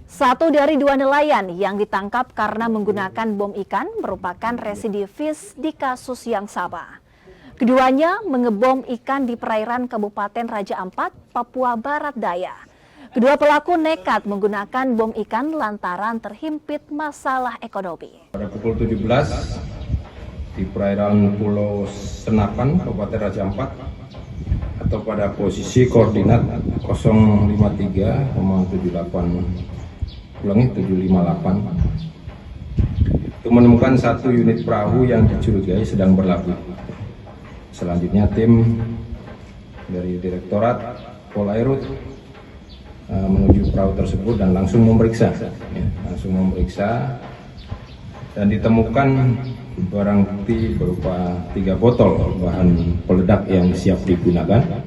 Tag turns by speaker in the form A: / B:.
A: Satu dari dua nelayan yang ditangkap karena menggunakan bom ikan merupakan residivis di kasus yang sama. Keduanya mengebom ikan di perairan Kabupaten Raja Ampat, Papua Barat Daya. Kedua pelaku nekat menggunakan bom ikan lantaran terhimpit masalah ekonomi.
B: Pada pukul 17 di perairan Pulau Senapan, Kabupaten Raja Ampat, atau pada posisi koordinat 053,78 itu menemukan satu unit perahu yang dicurigai sedang berlabuh. Selanjutnya tim dari Direktorat Polairut menuju perahu tersebut dan langsung memeriksa, dan ditemukan barang bukti berupa 3 botol bahan peledak yang siap digunakan.